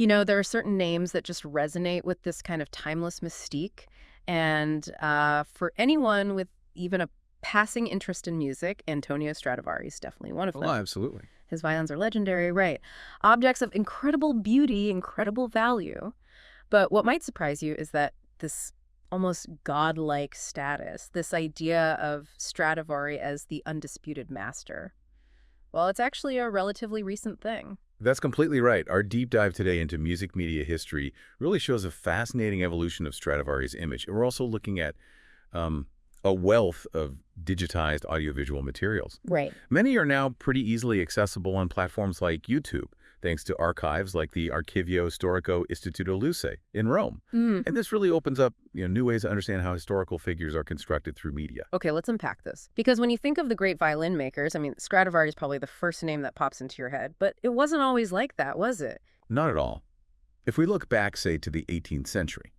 You know, there are certain names that just resonate with this kind of timeless mystique. And for anyone with even a passing interest in music, Antonio Stradivari is definitely one of Oh, them. absolutely. His violins are legendary, right? Objects of incredible beauty, incredible value. But what might surprise you is that this almost godlike status, this idea of Stradivari as the undisputed master, well, it's actually a relatively recent thing. That's completely right. Our deep dive today into music media history really shows a fascinating evolution of Stradivari's image. And we're also looking at um, a wealth of digitized audiovisual materials. Right. Many are now pretty easily accessible on platforms like YouTube, thanks to archives like the Archivio Storico Istituto Luce in Rome. Mm. And this really opens up new ways to understand how historical figures are constructed through media. Okay, let's unpack this. Because when you think of the great violin makers, I mean, Stradivari is probably the first name that pops into your head, but it wasn't always like that, was it? Not at all. If we look back, say, to the 18th century,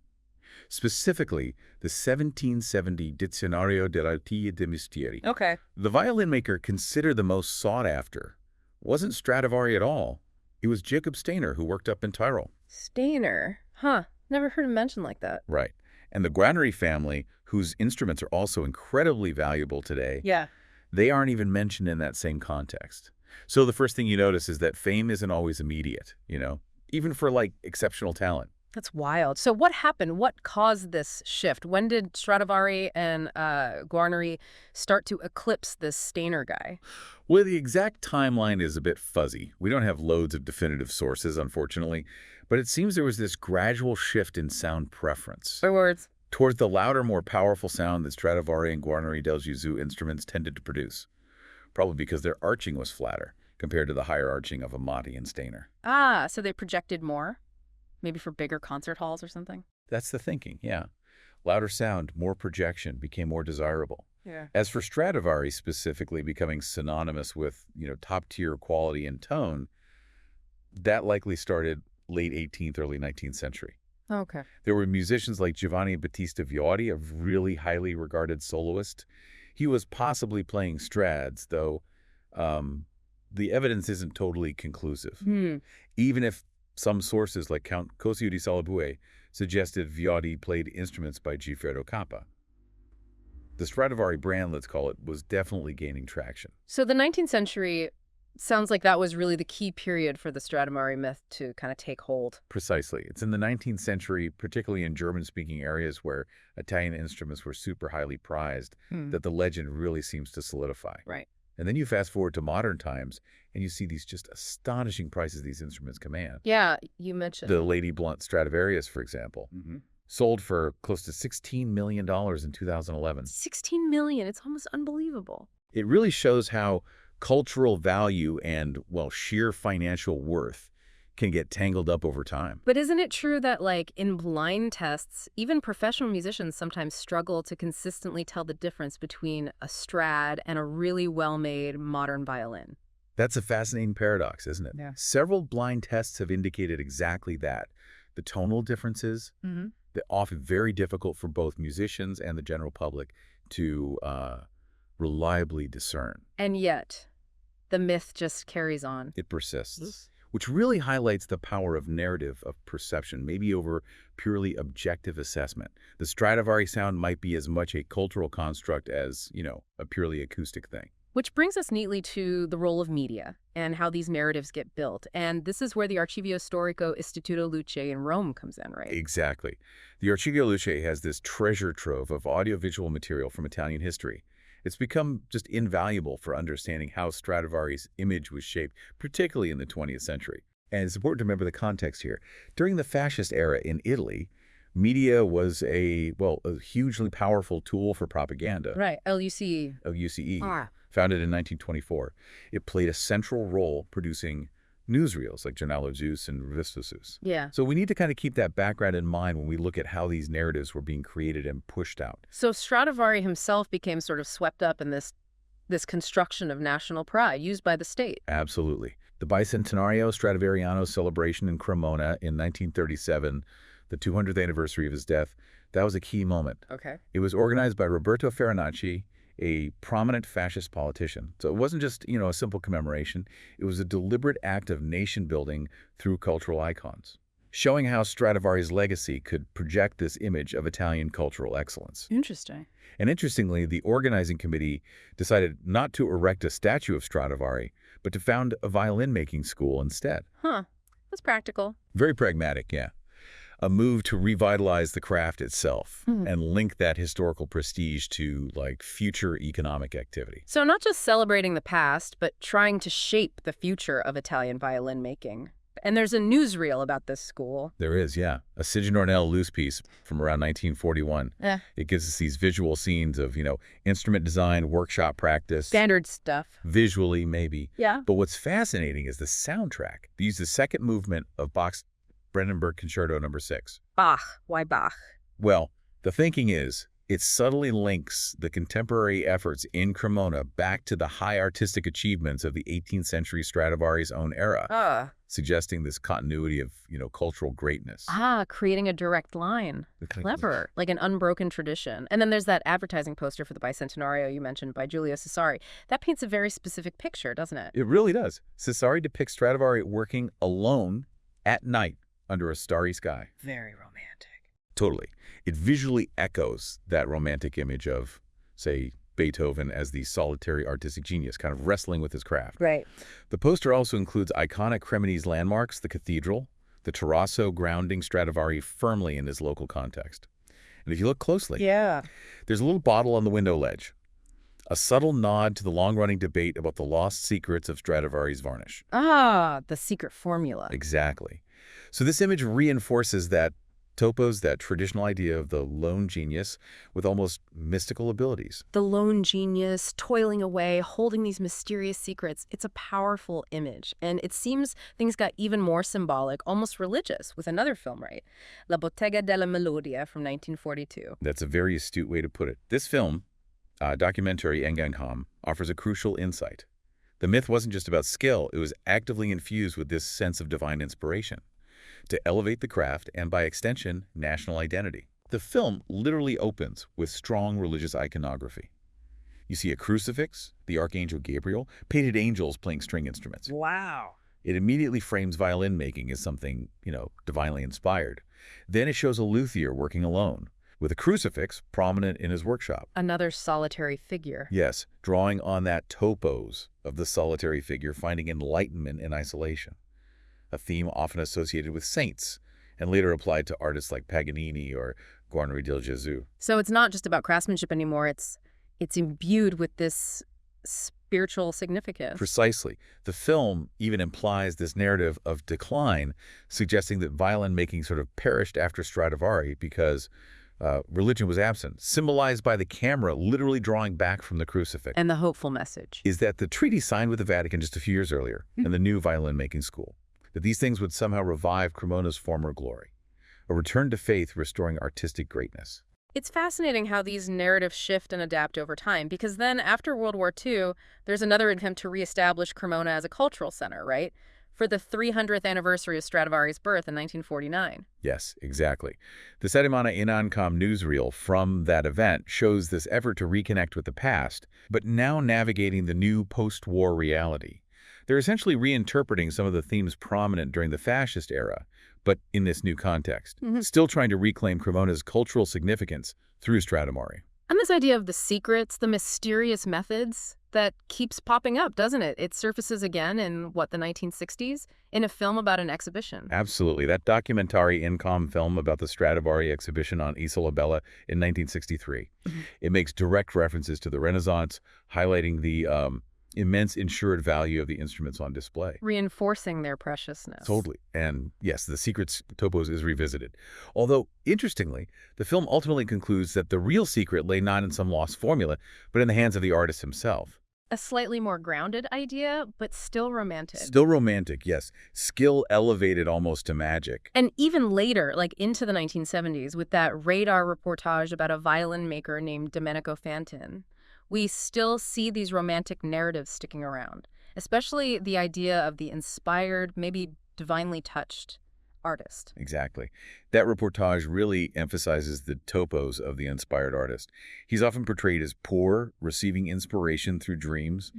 specifically the 1770 Dizionario dell'Artigli dei Mestieri, Okay. the violin maker considered the most sought after wasn't Stradivari at all. It was Jacob Stainer, who worked up in Tyrol. Stainer. Huh. Never heard him mentioned like that. Right. And the Guarneri family, whose instruments are also incredibly valuable today, Yeah. they aren't even mentioned in that same context. So the first thing you notice is that fame isn't always immediate, even for, like, exceptional talent. That's wild. So what happened? What caused this shift? When did Stradivari and Guarneri start to eclipse this Stainer guy? Well, the exact timeline is a bit fuzzy. We don't have loads of definitive sources, unfortunately, but it seems there was this gradual shift in sound preference Or words? towards the louder, more powerful sound that Stradivari and Guarneri del Gesù instruments tended to produce, probably because their arching was flatter compared to the higher arching of Amati and Stainer. Ah, so they projected more? Maybe for bigger concert halls or something? That's the thinking, yeah. Louder sound, more projection became more desirable. Yeah. As for Stradivari specifically becoming synonymous with, top-tier quality and tone, that likely started late 18th, early 19th century. Okay. There were musicians like Giovanni Battista Viotti, a really highly regarded soloist. He was possibly playing Strads, though the evidence isn't totally conclusive. Even if some sources like Count Cosio di Salabue suggested Viotti played instruments by Giuffredo Cappa. The Stradivari brand, let's call it, was definitely gaining traction. So the 19th century sounds like that was really the key period for the Stradivari myth to kind of take hold. Precisely. It's in the 19th century, particularly in German-speaking areas where Italian instruments were super highly prized, that the legend really seems to solidify. Right. And then you fast forward to modern times, and you see these just astonishing prices these instruments command. Yeah, you mentioned. The Lady Blunt Stradivarius, for example, sold for close to $16 million in 2011. 16 million. It's almost unbelievable. It really shows how cultural value and, well, sheer financial worth can get tangled up over time. But isn't it true that, like, in blind tests, even professional musicians sometimes struggle to consistently tell the difference between a Strad and a really well-made modern violin? That's a fascinating paradox, isn't it? Yeah. Several blind tests have indicated exactly that. The tonal differences, they're often very difficult for both musicians and the general public to reliably discern. And yet, the myth just carries on. It persists, which really highlights the power of narrative, of perception, maybe over purely objective assessment. The Stradivari sound might be as much a cultural construct as, a purely acoustic thing. Which brings us neatly to the role of media and how these narratives get built. And this is where the Archivio Storico Istituto Luce in Rome comes in, right? Exactly. The Archivio Luce has this treasure trove of audiovisual material from Italian history. It's become just invaluable for understanding how Stradivari's image was shaped, particularly in the 20th century. And it's important to remember the context here. During the fascist era in Italy, media was a hugely powerful tool for propaganda. Right, LUCE. LUCE, founded in 1924. It played a central role producing newsreels like Giornalo Zeus and Rivista Zeus. Yeah. So we need to kind of keep that background in mind when we look at how these narratives were being created and pushed out. So Stradivari himself became sort of swept up in this construction of national pride used by the state. Absolutely. The Bicentenario Stradivariano celebration in Cremona in 1937, the 200th anniversary of his death, that was a key moment. Okay. It was organized by Roberto Farinacci, a prominent fascist politician. So it wasn't just, a simple commemoration. It was a deliberate act of nation building through cultural icons. showing how Stradivari's legacy could project this image of Italian cultural excellence. Interesting. And interestingly, the organizing committee decided not to erect a statue of Stradivari, but to found a violin-making school instead. Huh. That's practical. Very pragmatic, yeah. A move to revitalize the craft itself and link that historical prestige to, like, future economic activity. So not just celebrating the past, but trying to shape the future of Italian violin making. And there's a newsreel about this school. There is, yeah. A Sigenornell loose piece from around 1941. Yeah. It gives us these visual scenes of, instrument design, workshop practice. Standard stuff. Visually, maybe. Yeah. But what's fascinating is the soundtrack. They use the second movement of Bach's Brandenburg Concerto No. 6. Bach. Why Bach? Well, the thinking is, it subtly links the contemporary efforts in Cremona back to the high artistic achievements of the 18th century Stradivari's own era, suggesting this continuity of, cultural greatness. Creating a direct line. Clever. Like an unbroken tradition. And then there's that advertising poster for the Bicentenario you mentioned by Giulio Cesari. That paints a very specific picture, doesn't it? It really does. Cesari depicts Stradivari working alone at night under a starry sky. Very romantic. Totally. It visually echoes that romantic image of, say, Beethoven as the solitary artistic genius, kind of wrestling with his craft. Right. The poster also includes iconic Cremonese landmarks, the cathedral, the terrazzo grounding Stradivari firmly in his local context. And if you look closely, there's a little bottle on the window ledge, a subtle nod to the long-running debate about the lost secrets of Stradivari's varnish. The secret formula. Exactly. So this image reinforces that traditional idea of the lone genius with almost mystical abilities. The lone genius, toiling away, holding these mysterious secrets. It's a powerful image. And it seems things got even more symbolic, almost religious, with another film, right? La Bottega della Melodia from 1942. That's a very astute way to put it. This film, documentary Engangam, offers a crucial insight. The myth wasn't just about skill, it was actively infused with this sense of divine inspiration to elevate the craft and, by extension, national identity. The film literally opens with strong religious iconography. You see a crucifix, the Archangel Gabriel, painted angels playing string instruments. Wow. It immediately frames violin making as something, divinely inspired. Then it shows a luthier working alone, with a crucifix prominent in his workshop. Another solitary figure. Yes, drawing on that topos of the solitary figure, finding enlightenment in isolation. A theme often associated with saints, and later applied to artists like Paganini or Guarneri del Gesù. So it's not just about craftsmanship anymore, it's imbued with this spiritual significance. Precisely. The film even implies this narrative of decline, suggesting that violin making sort of perished after Stradivari because religion was absent, symbolized by the camera literally drawing back from the crucifix. And the hopeful message is that the treaty signed with the Vatican just a few years earlier, and the new violin-making school, that these things would somehow revive Cremona's former glory, a return to faith restoring artistic greatness. It's fascinating how these narratives shift and adapt over time, because then after World War II, there's another attempt to reestablish Cremona as a cultural center, right? For the 300th anniversary of Stradivari's birth in 1949. Yes, exactly. The Settimana in Ancam newsreel from that event shows this effort to reconnect with the past, but now navigating the new post-war reality. They're essentially reinterpreting some of the themes prominent during the fascist era, but in this new context, still trying to reclaim Cremona's cultural significance through Stradivari. And this idea of the secrets, the mysterious methods, that keeps popping up, doesn't it? It surfaces again in, the 1960s, in a film about an exhibition. Absolutely. That documentary Incom film about the Stradivari exhibition on Isola Bella in 1963. It makes direct references to the Renaissance, highlighting the immense insured value of the instruments on display. Reinforcing their preciousness. Totally. And yes, the secrets topos is revisited. Although, interestingly, the film ultimately concludes that the real secret lay not in some lost formula, but in the hands of the artist himself. A slightly more grounded idea, but still romantic. Still romantic, yes. Skill elevated almost to magic. And even later, like into the 1970s, with that radar reportage about a violin maker named Domenico Fantin, we still see these romantic narratives sticking around, especially the idea of the inspired, maybe divinely touched artist. Exactly. That reportage really emphasizes the topos of the inspired artist. He's often portrayed as poor, receiving inspiration through dreams.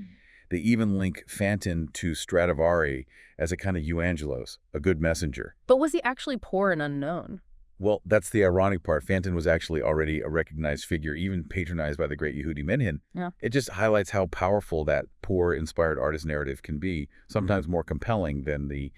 They even link Fantin to Stradivari as a kind of euangelos, a good messenger. But was he actually poor and unknown? Well, that's the ironic part. Fantin was actually already a recognized figure, even patronized by the great Yehudi Menhin. Yeah. It just highlights how powerful that poor, inspired artist narrative can be, sometimes more compelling than the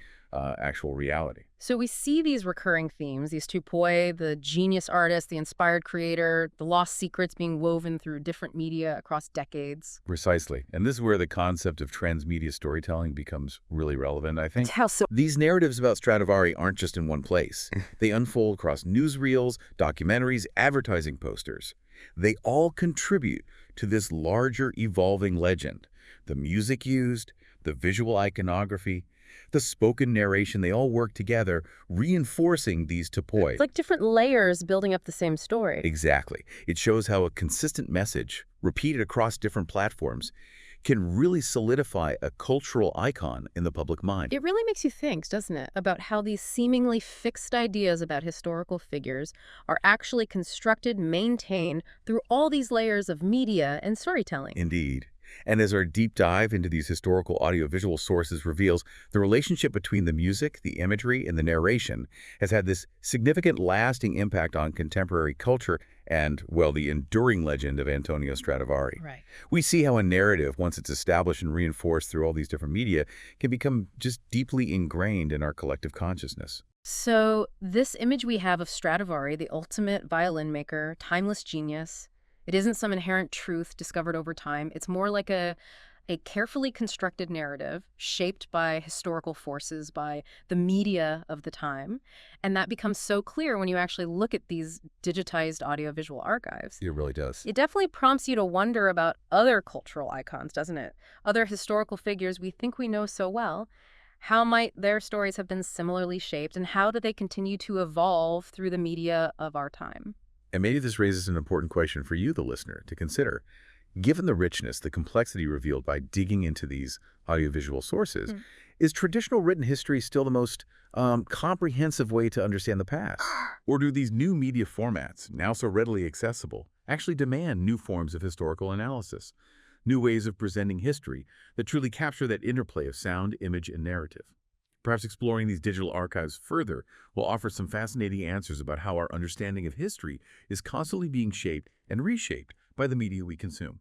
actual reality. So we see these recurring themes, these tupoi, the genius artist, the inspired creator, the lost secrets being woven through different media across decades. Precisely. And this is where the concept of transmedia storytelling becomes really relevant, I think. How so? These narratives about Stradivari aren't just in one place. They unfold across newsreels, documentaries, advertising posters. They all contribute to this larger evolving legend. The music used, the visual iconography, the spoken narration, they all work together, reinforcing these topoi. It's like different layers building up the same story. Exactly. It shows how a consistent message, repeated across different platforms, can really solidify a cultural icon in the public mind. It really makes you think, doesn't it, about how these seemingly fixed ideas about historical figures are actually constructed, maintained through all these layers of media and storytelling. Indeed. And as our deep dive into these historical audiovisual sources reveals, the relationship between the music, the imagery, and the narration has had this significant lasting impact on contemporary culture and, well, the enduring legend of Antonio Stradivari. Right. We see how a narrative, once it's established and reinforced through all these different media, can become just deeply ingrained in our collective consciousness. So this image we have of Stradivari, the ultimate violin maker, timeless genius, it isn't some inherent truth discovered over time. It's more like a carefully constructed narrative shaped by historical forces, by the media of the time. And that becomes so clear when you actually look at these digitized audiovisual archives. It really does. It definitely prompts you to wonder about other cultural icons, doesn't it? Other historical figures we think we know so well. How might their stories have been similarly shaped, and how do they continue to evolve through the media of our time? And maybe this raises an important question for you, the listener, to consider. Given the richness, the complexity revealed by digging into these audiovisual sources, is traditional written history still the most comprehensive way to understand the past? Or do these new media formats, now so readily accessible, actually demand new forms of historical analysis, new ways of presenting history that truly capture that interplay of sound, image, and narrative? Perhaps exploring these digital archives further will offer some fascinating answers about how our understanding of history is constantly being shaped and reshaped by the media we consume.